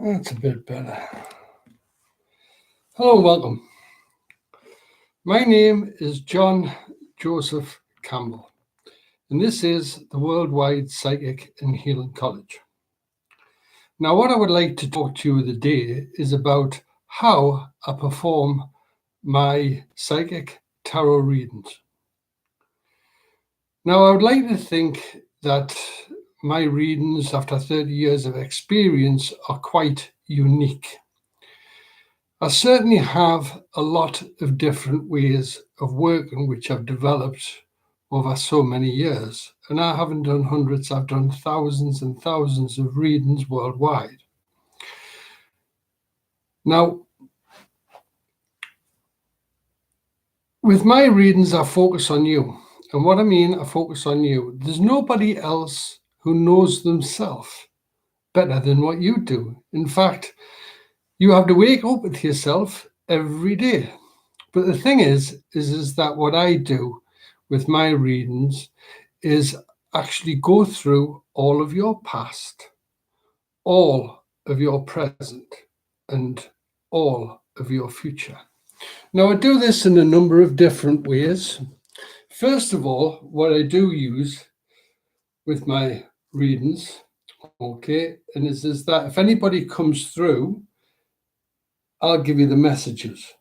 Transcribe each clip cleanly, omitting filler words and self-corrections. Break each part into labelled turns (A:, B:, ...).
A: That's a bit better. Hello and welcome. My name is John Joseph Campbell, and this is the Worldwide Psychic and Healing College. Now, what I would like to talk to you today is about how I perform my psychic tarot readings. Now, I would like to think that my readings after 30 years of experience are quite unique. I certainly have a lot of different ways of working which I've developed over so many years. And I haven't done hundreds, I've done thousands and thousands of readings worldwide. Now, with my readings, I focus on you. And what I mean, I focus on you. There's nobody else who knows themselves better than what you do. In fact, you have to wake up with yourself every day. But the thing is that what I do with my readings is actually go through all of your past, all of your present, and all of your future. Now, I do this in a number of different ways. First of all, what I do use with my readings, and is that if anybody comes through, I'll give you the messages.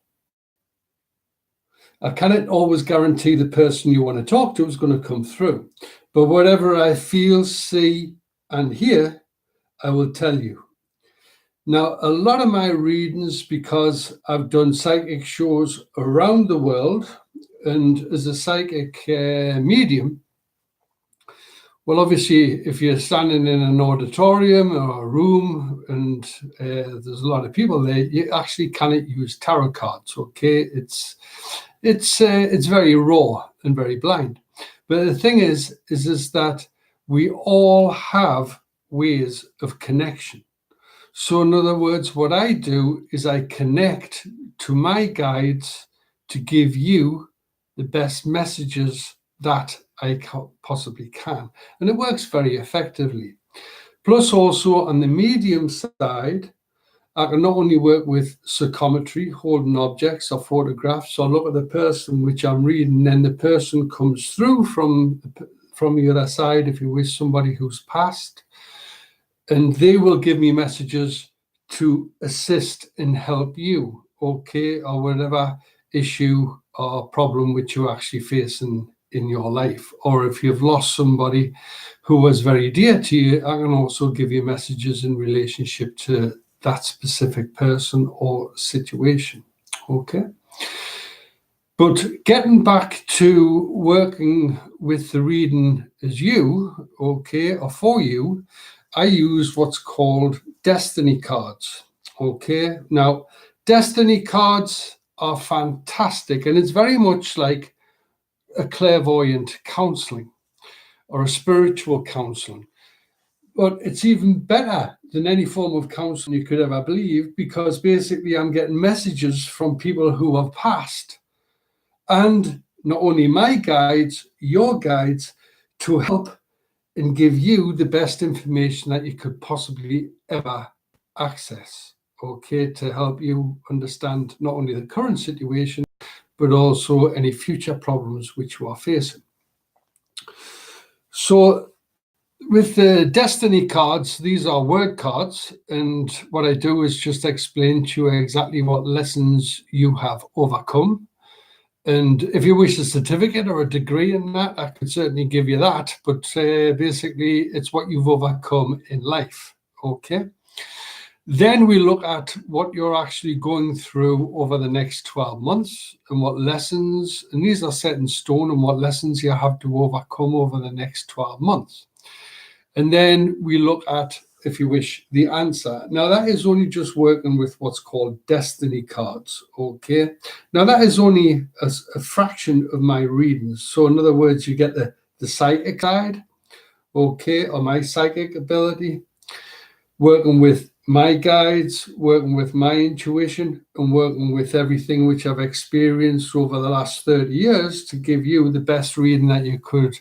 A: I cannot always guarantee the person you want to talk to is going to come through, but whatever I feel, see, and hear, I will tell you. Now, a lot of my readings, because I've done psychic shows around the world, and as a psychic medium, well, obviously, if you're standing in an auditorium or a room and there's a lot of people there, you actually cannot use tarot cards, okay? It's very raw and very blind. But the thing is that we all have ways of connection. So in other words, what I do is I connect to my guides to give you the best messages that I possibly can. And it works very effectively. Plus also on the medium side, I can not only work with psychometry, holding objects or photographs, or look at the person which I'm reading, then the person comes through from the other side, if you wish, somebody who's passed, and they will give me messages to assist and help you, okay, or whatever issue or problem which you're actually facing in your life. Or if you've lost somebody who was very dear to you, I can also give you messages in relationship to that specific person or situation, okay? But getting back to working with the reading as you, okay, or for you, I use what's called destiny cards, okay? Now, destiny cards are fantastic, and it's very much like a clairvoyant counseling or a spiritual counseling. But it's even better than any form of counseling you could ever believe, because basically I'm getting messages from people who have passed. And not only my guides, your guides, to help and give you the best information that you could possibly ever access, okay, to help you understand not only the current situation, but also any future problems which you are facing. So with the destiny cards, these are word cards, and what I do is just explain to you exactly what lessons you have overcome. And if you wish a certificate or a degree in that, I could certainly give you that. But basically, it's what you've overcome in life, okay? Then we look at what you're actually going through over the next 12 months and what lessons, and these are set in stone, and what lessons you have to overcome over the next 12 months. And then we look at, if you wish, the answer. Now, that is only just working with what's called destiny cards, okay? Now, that is only a fraction of my readings. So in other words, you get the psychic side, okay, or my psychic ability, working with my guides, working with my intuition, and working with everything which I've experienced over the last 30 years to give you the best reading that you could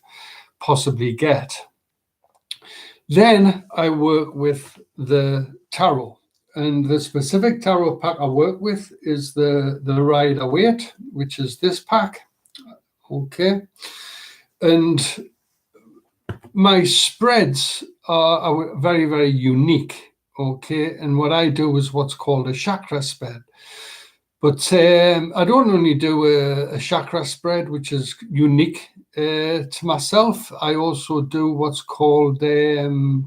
A: possibly get. Then I work with the tarot, And the specific tarot pack I work with is the Rider-Waite, which is this pack. Okay. And my spreads are very, very unique. Okay. And what I do is what's called a chakra spread. But I don't only do a chakra spread, which is unique to myself. I also do what's called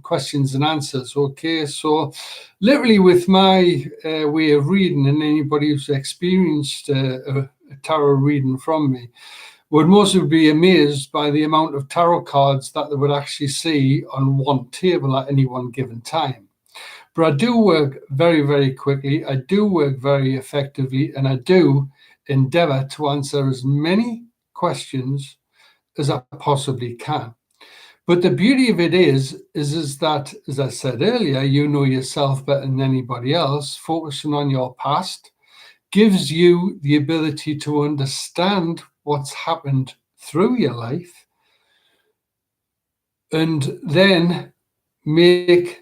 A: questions and answers. Okay, so literally with my way of reading, and anybody who's experienced a tarot reading from me would mostly be amazed by the amount of tarot cards that they would actually see on one table at any one given time. But I do work very, very quickly. I do work very effectively, and I do endeavor to answer as many questions as I possibly can. But the beauty of it is that, as I said earlier, you know yourself better than anybody else. Focusing on your past gives you the ability to understand what's happened through your life and then make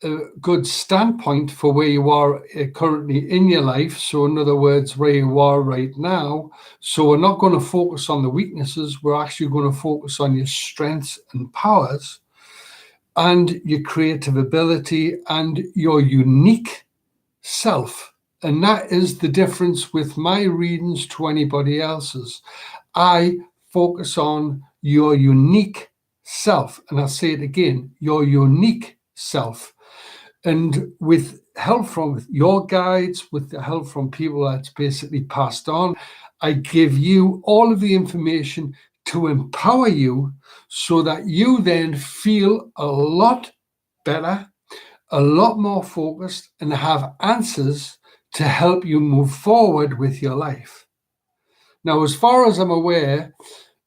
A: a good standpoint for where you are currently in your life. So in other words, where you are right now. So we're not going to focus on the weaknesses. We're actually going to focus on your strengths and powers and your creative ability and your unique self. And that is the difference with my readings to anybody else's. I focus on your unique self. And I'll say it again, your unique self. And with help from your guides, with the help from people that's basically passed on, I give you all of the information to empower you so that you then feel a lot better, a lot more focused, and have answers to help you move forward with your life. Now, as far as I'm aware,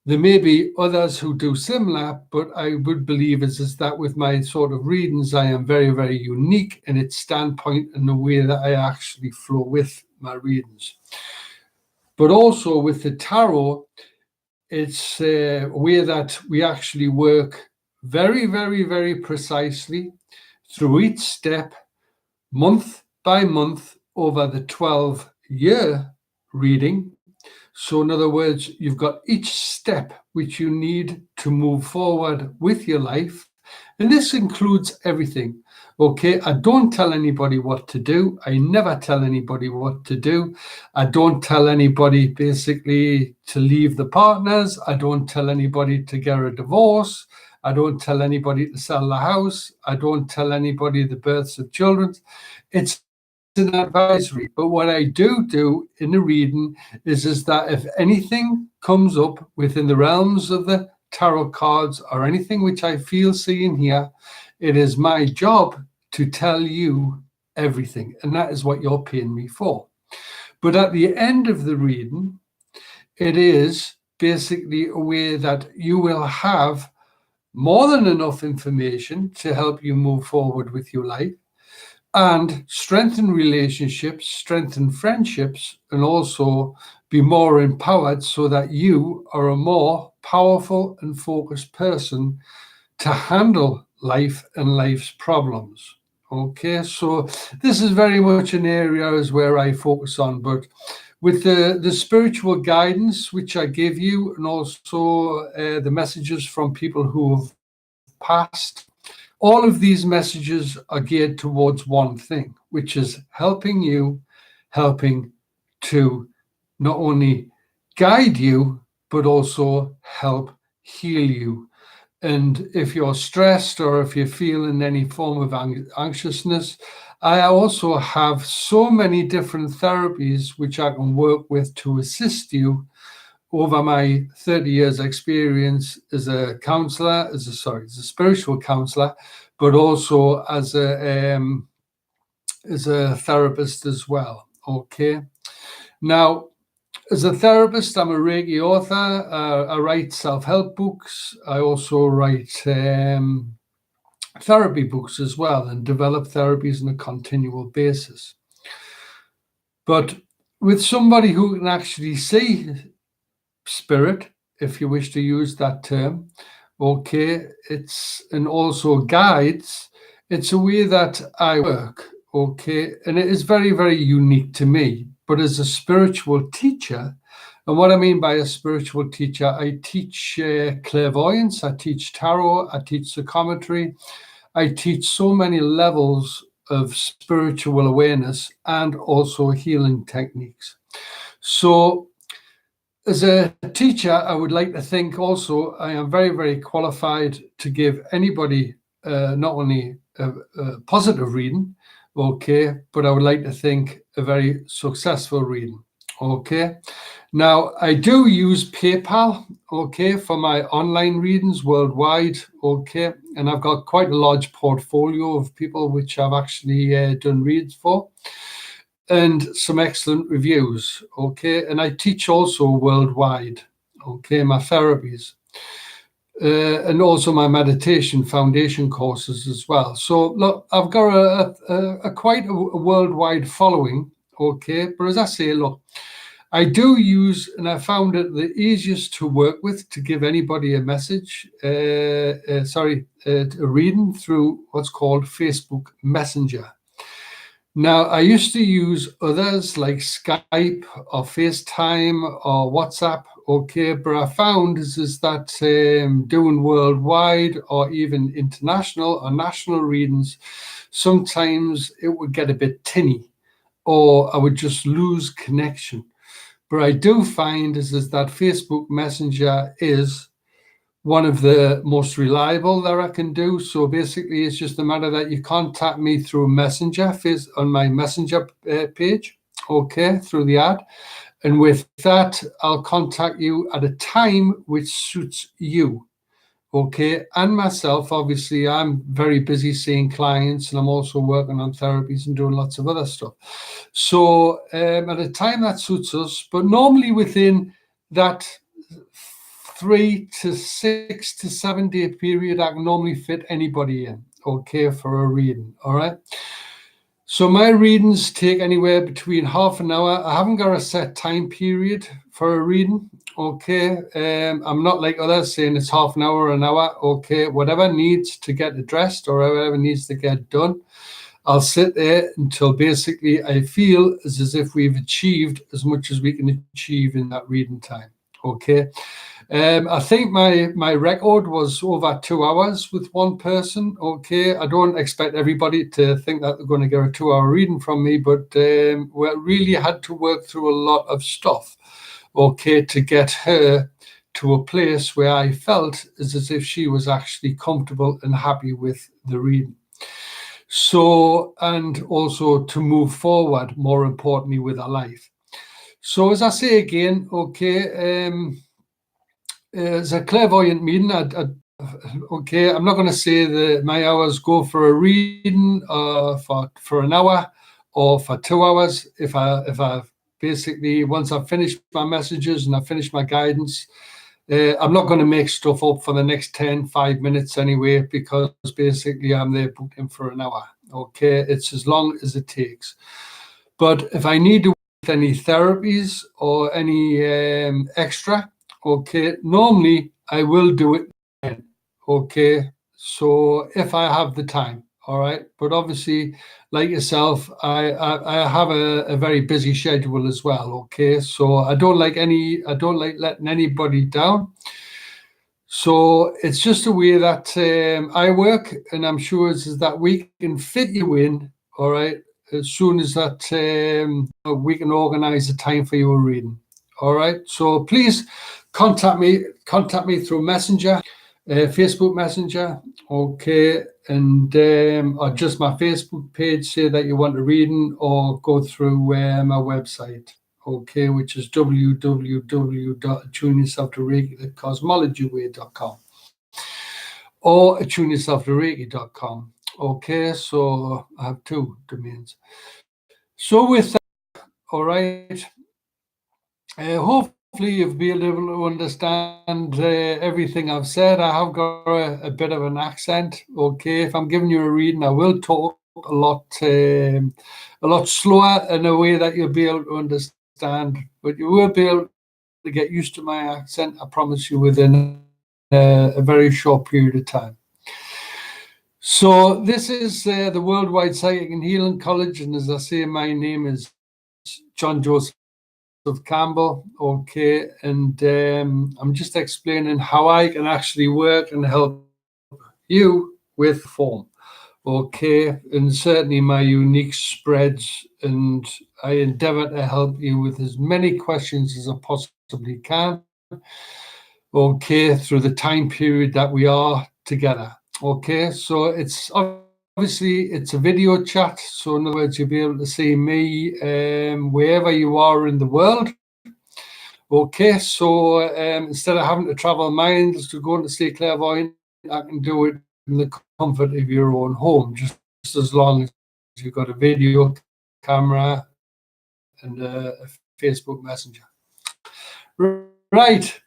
A: there may be others who do similar, but I would believe is that with my sort of readings, I am very, very unique in its standpoint and the way that I actually flow with my readings. But also with the tarot, it's a way that we actually work very, very, very precisely through each step, month by month, over the 12-year reading. So in other words, you've got each step which you need to move forward with your life. And this includes everything. Okay, I don't tell anybody what to do. I never tell anybody what to do. I don't tell anybody basically to leave the partners. I don't tell anybody to get a divorce. I don't tell anybody to sell the house. I don't tell anybody the births of children. It's an advisory. But what I do in the reading is that if anything comes up within the realms of the tarot cards or anything which I feel, see, and hear, it is my job to tell you everything. And that is what you're paying me for. But at the end of the reading, it is basically a way that you will have more than enough information to help you move forward with your life and strengthen relationships, strengthen friendships, and also be more empowered so that you are a more powerful and focused person to handle life and life's problems. Okay, so this is very much an area where I focus on, but with the spiritual guidance which I give you, and also the messages from people who have passed, all of these messages are geared towards one thing, which is helping to not only guide you, but also help heal you. And if you're stressed or if you're feeling any form of anxiousness, I also have so many different therapies which I can work with to assist you over my 30 years experience as a counselor, as a spiritual counselor, but also as a therapist as well. Okay. Now, as a therapist, I'm a Reiki author. I write self-help books. I also write therapy books as well and develop therapies on a continual basis. But with somebody who can actually see spirit, if you wish to use that term, okay, and also guides, it's a way that I work. okay, and it is very, very unique to me. But as a spiritual teacher, and what I mean by a spiritual teacher, I teach clairvoyance, I teach tarot, I teach psychometry, I teach so many levels of spiritual awareness and also healing techniques. So as a teacher, I would like to think also I am very, very qualified to give anybody not only a positive reading, okay, but I would like to think a very successful reading, okay. Now, I do use PayPal, okay, for my online readings worldwide, okay, and I've got quite a large portfolio of people which I've actually done reads for, and some excellent reviews, okay, and I teach also worldwide, okay, my therapies, and also my meditation foundation courses as well. So look, I've got a quite a worldwide following, okay, but as I say, look, I do use, and I found it the easiest to work with to give anybody a message, a reading through what's called Facebook Messenger. Now, I used to use others like Skype or FaceTime or WhatsApp, okay, but I found is that doing worldwide or even international or national readings, sometimes it would get a bit tinny or I would just lose connection. But I do find is that Facebook Messenger is one of the most reliable that I can do. So basically, it's just a matter that you contact me through Messenger on my Messenger page, okay, through the ad. And with that, I'll contact you at a time which suits you, okay, and myself. Obviously, I'm very busy seeing clients and I'm also working on therapies and doing lots of other stuff. So at a time that suits us, but normally within that 3 to 6 to 7 day period, I can normally fit anybody in, okay, for a reading, all right? So my readings take anywhere between half an hour. I haven't got a set time period for a reading, okay? I'm not like others saying it's half an hour or an hour, okay? Whatever needs to get addressed or whatever needs to get done, I'll sit there until basically I feel as if we've achieved as much as we can achieve in that reading time, okay? I think my record was over 2 hours with one person, okay? I don't expect everybody to think that they're going to get a 2-hour reading from me, but we really had to work through a lot of stuff, okay, to get her to a place where I felt as if she was actually comfortable and happy with the reading. So, and also to move forward, more importantly, with her life. So as I say again, okay, as a clairvoyant meeting, okay, I'm not going to say that my hours go for a reading for an hour or for 2 hours. If I basically, once I've finished my messages and I've finished my guidance, I'm not going to make stuff up for the next 5 minutes anyway, because basically I'm there booked in for an hour. Okay, it's as long as it takes. But if I need to with any therapies or any extra, okay, normally I will do it then, okay? So if I have the time, all right? But obviously, like yourself, I have a very busy schedule as well, okay? So I don't like letting anybody down. So it's just a way that I work, and I'm sure it's that we can fit you in, all right, as soon as that we can organize a time for your reading. All right. So please contact me through Messenger, Facebook Messenger, okay, and or just my Facebook page, say that you want a reading, or go through my website, okay, which is www.attuneyourself-to-Reiki.cosmologyway.com or attuneyourself-to-Reiki.com. Okay, so I have 2 domains. So with that, all right, hopefully you've been able to understand everything I've said. I have got a bit of an accent, okay. If I'm giving you a reading, I will talk a lot slower in a way that you'll be able to understand, but you will be able to get used to my accent, I promise you, within a very short period of time. So this is the Worldwide Psychic and Healing College, and as I say, my name is John Joseph Campbell. Okay, and I'm just explaining how I can actually work and help you with form. Okay, and certainly my unique spreads, and I endeavor to help you with as many questions as I possibly can. Okay, through the time period that we are together. Okay, so it's obviously it's a video chat. So in other words, you'll be able to see me wherever you are in the world. Okay, so instead of having to travel miles to go and to see clairvoyant, I can do it in the comfort of your own home, just as long as you've got a video camera and a Facebook Messenger. Right.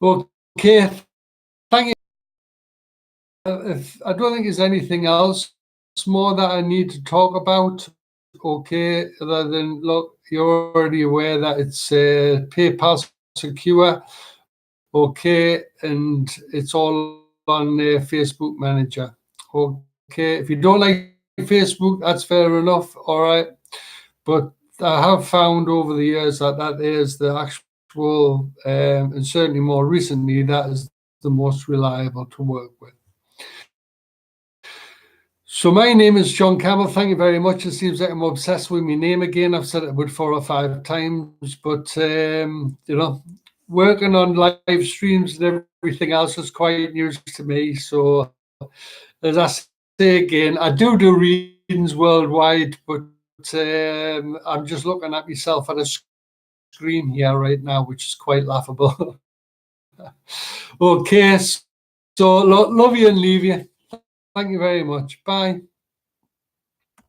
A: Okay. Thank you. If I don't think there's anything else more that I need to talk about. Okay, other than look, you're already aware that it's PayPal secure. Okay, and it's all on Facebook Manager. Okay, if you don't like Facebook, that's fair enough. All right, but I have found over the years that is the actual, and certainly more recently, that is the most reliable to work with. So my name is John Campbell. Thank you very much. It seems like I'm obsessed with my name again. I've said it about 4 or 5 times, but working on live streams and everything else is quite news to me. So as I say again, I do readings worldwide, but I'm just looking at myself at a screen here right now, which is quite laughable. Okay, so love you and leave you. Thank you very much. Bye.